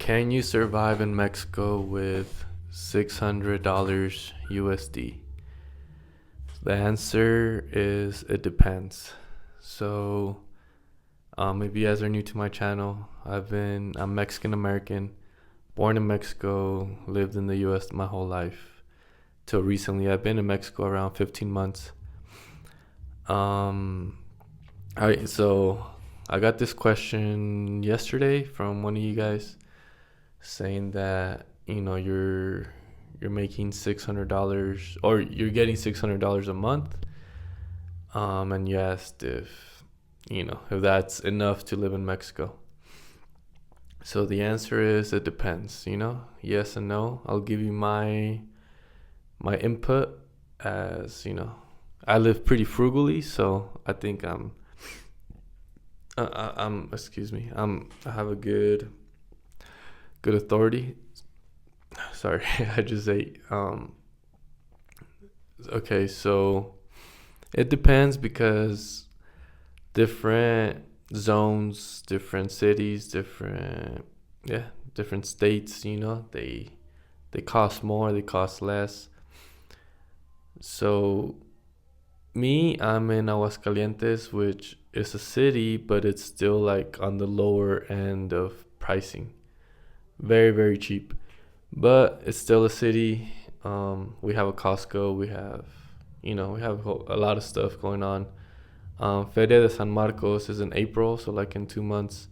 Can you survive in Mexico with $600 USD? The answer is it depends. So, if you guys are new to my channel, I'm Mexican American, born in Mexico, lived in the US my whole life. Till recently, I've been in Mexico around 15 months. Um, so I got this question yesterday from one of you guys saying that you're making $600 or you're getting $600 a month, and you asked if that's enough to live in Mexico. So the answer is it depends. Yes and no. I'll give you my input. As I live pretty frugally, so I think I'm excuse me, I have a good authority. Sorry, I just ate. Okay, so it depends because different zones, different cities, different states, they cost more, they cost less. So I'm in Aguascalientes, which is a city, but it's still like on the lower end of pricing. Very, very cheap. But it's still a city. We have a Costco. We have a lot of stuff going on. Feria de San Marcos is in April, so like in 2 months.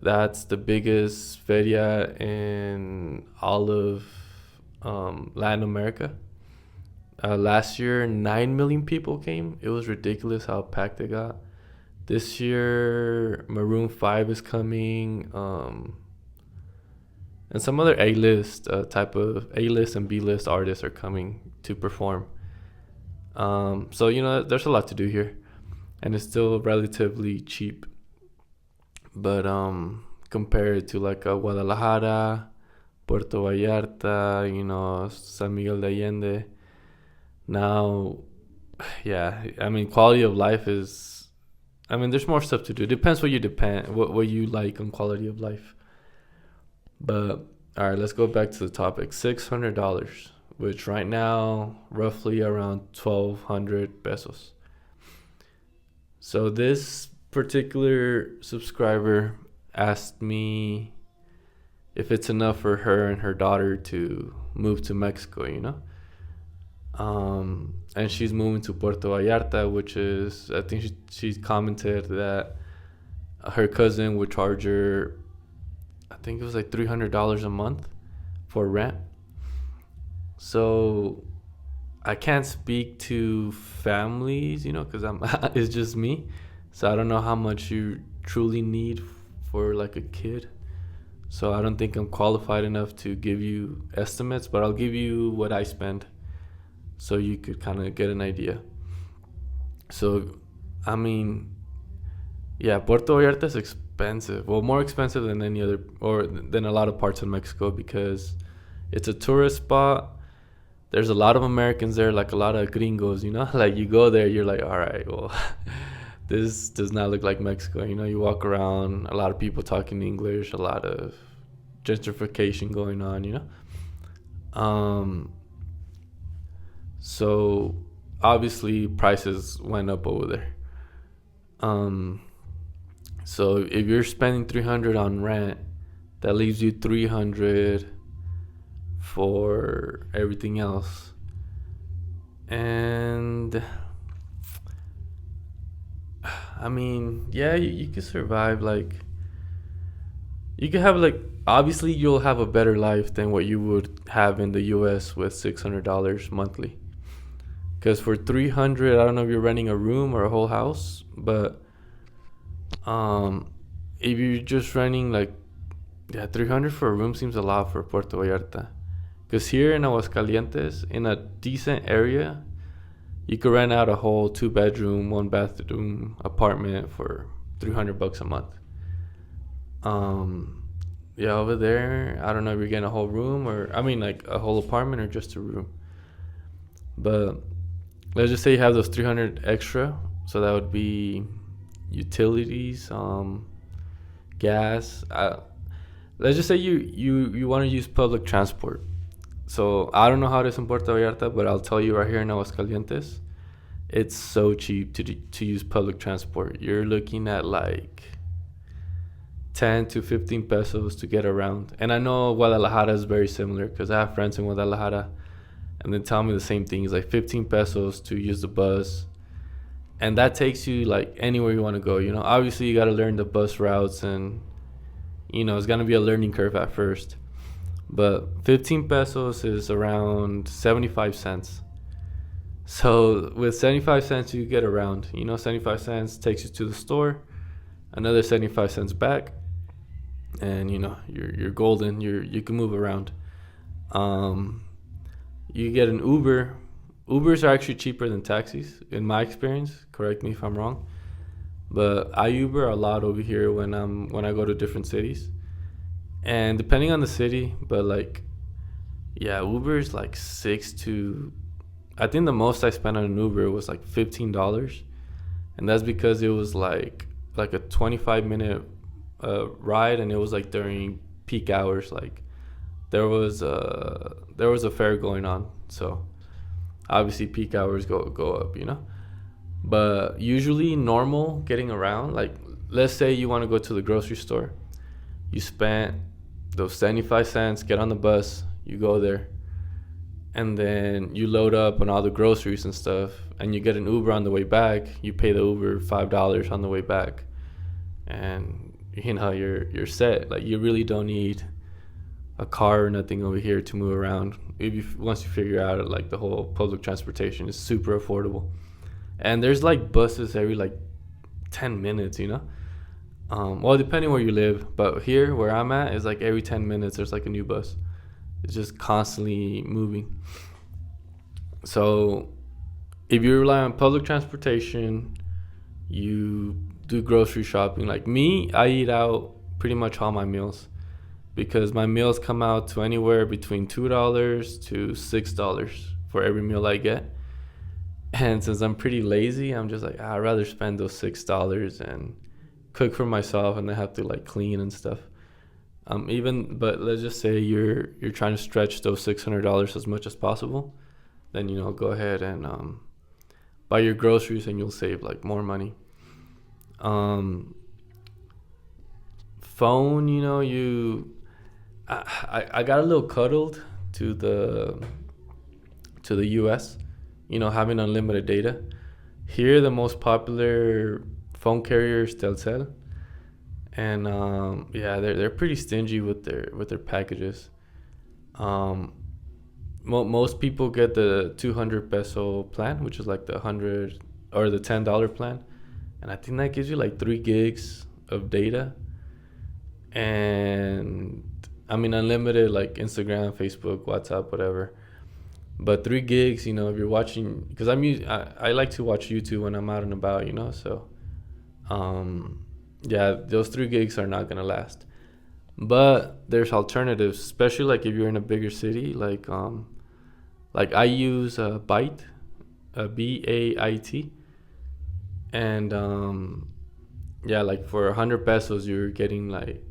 That's the biggest feria in all of Latin America. Last year, 9 million people came. It was ridiculous how packed it got. This year, Maroon 5 is coming. And some other A-list type of A-list and B-list artists are coming to perform. So there's a lot to do here, and it's still relatively cheap. But compared to like Guadalajara, Puerto Vallarta, San Miguel de Allende, now, yeah, I mean, quality of life is. I mean, there's more stuff to do. It depends what you like on quality of life. But all right, let's go back to the topic. $600, which right now roughly around 1,200 pesos. So this particular subscriber asked me if it's enough for her and her daughter to move to Mexico. And she's moving to Puerto Vallarta, which is, I think she commented that her cousin would charge her, I think it was like $300 a month for rent. So I can't speak to families, because it's just me. So I don't know how much you truly need for like a kid. So I don't think I'm qualified enough to give you estimates, but I'll give you what I spend so you could kind of get an idea. So, I mean, yeah, Puerto Vallarta is expensive. Well, more expensive than any other, or than a lot of parts of Mexico, because it's a tourist spot. There's a lot of Americans there, like a lot of gringos, like you go there, you're like, all right, well, this does not look like Mexico. You walk around, a lot of people talking English, a lot of gentrification going on. So obviously prices went up over there. So if you're spending 300 on rent, that leaves you 300 for everything else. And I mean, yeah, you could survive. Like, you could have like, obviously you'll have a better life than what you would have in the US with $600 monthly. Because for 300, I don't know if you're renting a room or a whole house, but if you're just renting, like, yeah, 300 for a room seems a lot for Puerto Vallarta. Because here in Aguascalientes, in a decent area, you could rent out a whole 2-bedroom, 1-bathroom apartment for $300 a month. Yeah, over there, I don't know if you're getting a whole room like a whole apartment or just a room. But let's just say you have those 300 extra, so that would be utilities, gas. let's just say you want to use public transport. So I don't know how it is in Puerto Vallarta, but I'll tell you right here in Aguascalientes, it's so cheap to use public transport. You're looking at like 10 to 15 pesos to get around. And I know Guadalajara is very similar because I have friends in Guadalajara and they tell me the same thing. It's like 15 pesos to use the bus. And that takes you like anywhere you want to go. You know, obviously you got to learn the bus routes and, you know, it's going to be a learning curve at first. But 15 pesos is around 75 cents. So with 75 cents, you get around. You know, 75 cents takes you to the store, another 75 cents back, and you know you're golden. You can move around. You get an Uber. Ubers are actually cheaper than taxis, in my experience. Correct me if I'm wrong, but I Uber a lot over here when I go to different cities, and depending on the city, but like, yeah, Uber is like six to. I think the most I spent on an Uber was like $15, and that's because it was like a 25-minute ride, and it was like during peak hours. Like there was a fair going on, so obviously peak hours go up, you know. But usually normal getting around, like let's say you want to go to the grocery store, you spent those 75 cents, get on the bus, you go there, and then you load up on all the groceries and stuff, and you get an Uber on the way back. You pay the Uber $5 on the way back, and you know you're set. Like you really don't need a car or nothing over here to move around. If you once you figure out like the whole public transportation is super affordable, and there's like buses every like 10 minutes, you know. Well, depending where you live, but here where I'm at is like every 10 minutes there's like a new bus. It's just constantly moving. So if you rely on public transportation, you do grocery shopping. Like me, I eat out pretty much all my meals because my meals come out to anywhere between $2 to $6 for every meal I get. And since I'm pretty lazy, I'm just like, I'd rather spend those $6 and cook for myself and then have to like clean and stuff. But let's just say you're trying to stretch those $600 as much as possible, then you know go ahead and buy your groceries and you'll save like more money. Phone, you know, I got a little cuddled to the US, you know, having unlimited data. Here the most popular phone carrier is Telcel. And yeah, they're pretty stingy with their packages. Most people get the 200 peso plan, which is like the 100 or the $10 plan, and I think that gives you like 3 gigs of data, and I mean unlimited like Instagram, Facebook, WhatsApp, whatever. But 3 gigs, you know, if you're watching, because I like to watch YouTube when I'm out and about, you know, so yeah, those 3 gigs are not gonna last. But there's alternatives, especially like if you're in a bigger city, like I use Byte, BAIT, and yeah, like for 100 pesos you're getting like,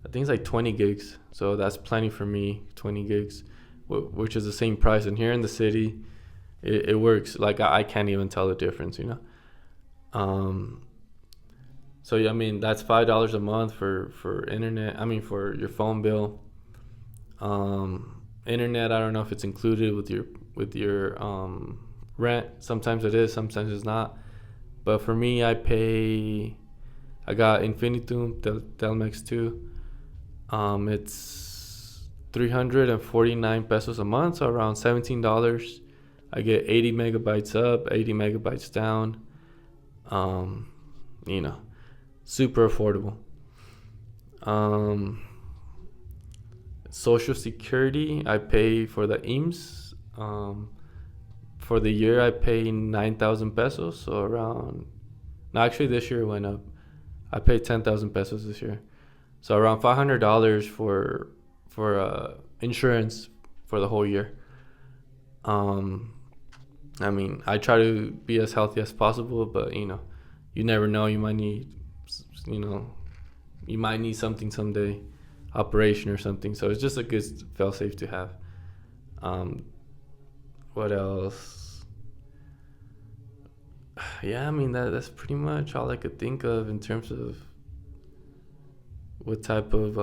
I think it's like 20 gigs, so that's plenty for me. 20 gigs, which is the same price, and here in the city it works. Like I can't even tell the difference, you know. So yeah, I mean that's $5 a month for internet. I mean for your phone bill. Internet, I don't know if it's included with your rent. Sometimes it is, sometimes it's not. But for me, I got Infinitum Telmex 2. It's 349 pesos a month, so around $17. I get 80 megabytes up, 80 megabytes down. You know, super affordable. Social Security, I pay for the IMSS. For the year, I pay 9,000 pesos, so around. No, actually, this year it went up. I paid 10,000 pesos this year, so around $500 for insurance for the whole year. I mean, I try to be as healthy as possible, but you know, you never know. You might need something someday. operation or something. So it's just a good fail safe to have. Um, what else? Yeah, I mean that's pretty much all I could think of in terms of what type of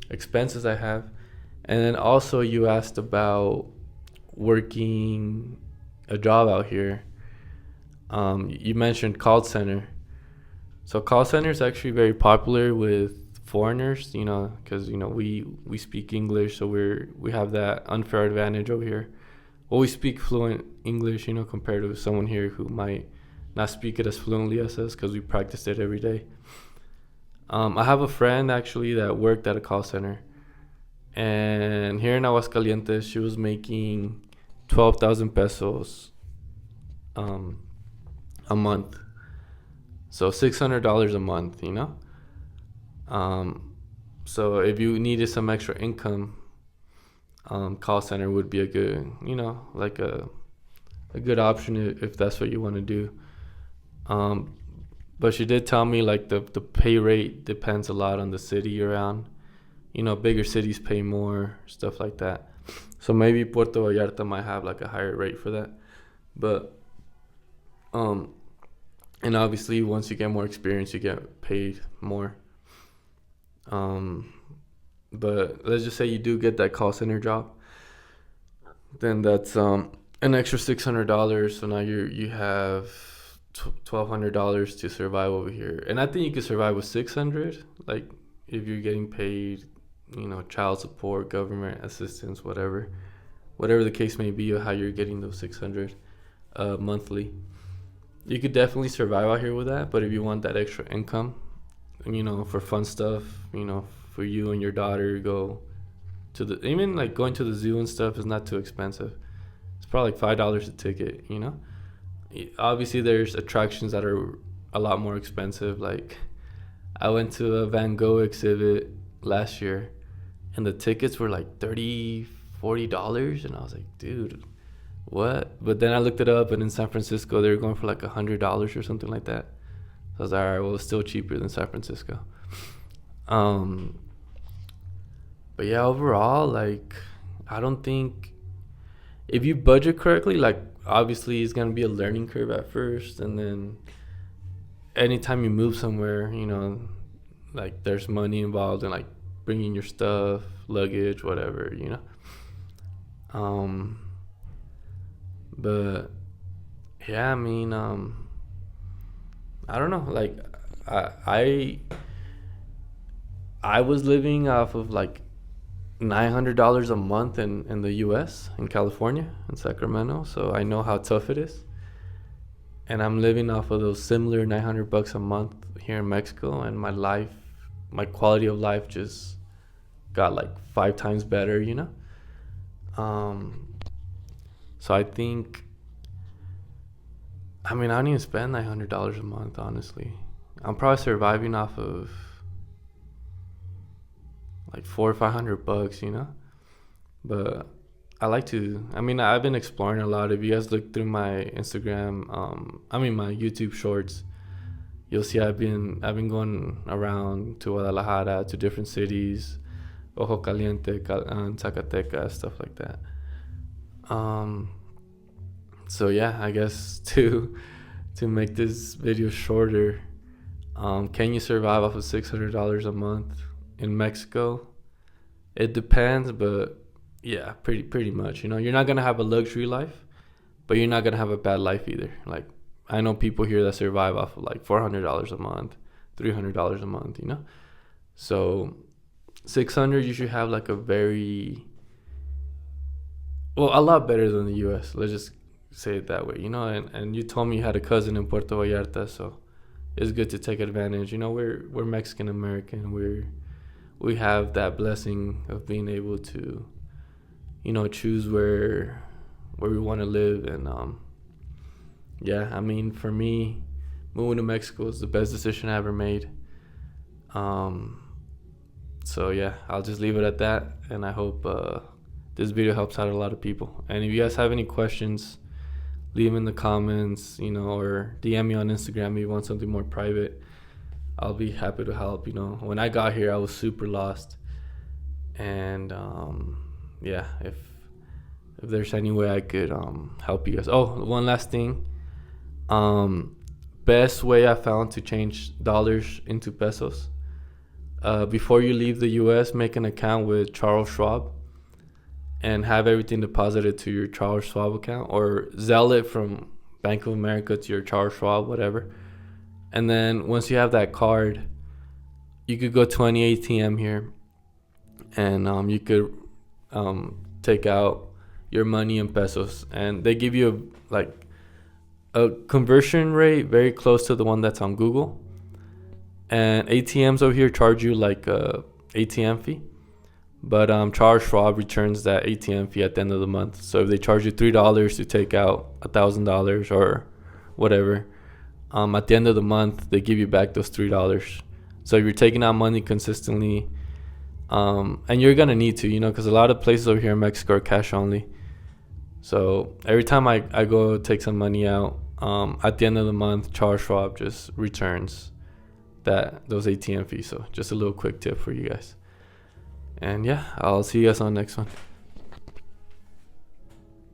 expenses I have. And then also you asked about working a job out here. You mentioned call center. So call center is actually very popular with foreigners, because we speak English, so we have that unfair advantage over here. Well, we speak fluent English, compared to someone here who might not speak it as fluently as us because we practice it every day. I have a friend actually that worked at a call center, and here in Aguascalientes, she was making 12,000 pesos um, a month. So $600 a month. So if you needed some extra income, call center would be a good, like a good option if that's what you want to do. But she did tell me like the pay rate depends a lot on the city you're around. Bigger cities pay more, stuff like that. So maybe Puerto Vallarta might have like a higher rate for that. But and obviously once you get more experience, you get paid more. But let's just say you do get that call center job, then that's an extra $600. So now you have $1,200 to survive over here, and I think you could survive with 600. Like if you're getting paid, child support, government assistance, whatever the case may be, or how you're getting those 600 monthly. You could definitely survive out here with that. But if you want that extra income, for fun stuff, for you and your daughter, go to even like going to the zoo and stuff is not too expensive. It's probably like $5 a ticket. Obviously there's attractions that are a lot more expensive. Like I went to a Van Gogh exhibit last year, and the tickets were like $30-$40, and I was like, dude, what? But then I looked it up, and in San Francisco they were going for like $100 or something like that. So I was like, all right, well, it's still cheaper than San Francisco. But yeah, overall, like, I don't think if you budget correctly, like, obviously it's gonna be a learning curve at first, and then anytime you move somewhere, like there's money involved in like bringing your stuff, luggage, whatever. But yeah, I mean, I don't know. Like, I was living off of like $900 a month in the U.S. in California, in Sacramento, so I know how tough it is. And I'm living off of those similar $900 a month here in Mexico, and my quality of life just got like 5 times better. So I think, I mean, I don't even spend $900 a month, honestly. I'm probably surviving off of like $400 or $500, But I like to. I mean, I've been exploring a lot. If you guys look through my Instagram, my YouTube shorts, you'll see I've been going around to Guadalajara, to different cities, Ojo Caliente, Zacatecas, stuff like that. So yeah, I guess to make this video shorter, can you survive off of $600 a month in Mexico? It depends, but yeah, pretty much. You're not gonna have a luxury life, but you're not gonna have a bad life either. Like, I know people here that survive off of like $400 a month, $300 a month. So 600, you should have like a lot better than the U.S. Let's just say it that way. And you told me you had a cousin in Puerto Vallarta, so it's good to take advantage. We're Mexican American. We have that blessing of being able to, choose where we want to live. And yeah, I mean, for me, moving to Mexico is the best decision I ever made. So yeah, I'll just leave it at that, and I hope this video helps out a lot of people. And if you guys have any questions, leave them in the comments, or DM me on Instagram if you want something more private. I'll be happy to help. When I got here, I was super lost, and yeah, if there's any way I could help you guys. Oh, one last thing. Best way I found to change dollars into pesos. Before you leave the U.S., make an account with Charles Schwab and have everything deposited to your Charles Schwab account, or Zelle it from Bank of America to your Charles Schwab, whatever. And then once you have that card, you could go to any ATM here, and you could take out your money in pesos, and they give you a conversion rate very close to the one that's on Google. And ATMs over here charge you like a ATM fee, but Charles Schwab returns that ATM fee at the end of the month. So if they charge you $3 to take out $1,000 or whatever, at the end of the month they give you back those $3. So if you're taking out money consistently, and you're gonna need to, because a lot of places over here in Mexico are cash only. So every time I go take some money out, at the end of the month, Charles Schwab just returns those ATM fees. So just a little quick tip for you guys. And yeah, I'll see you guys on the next one.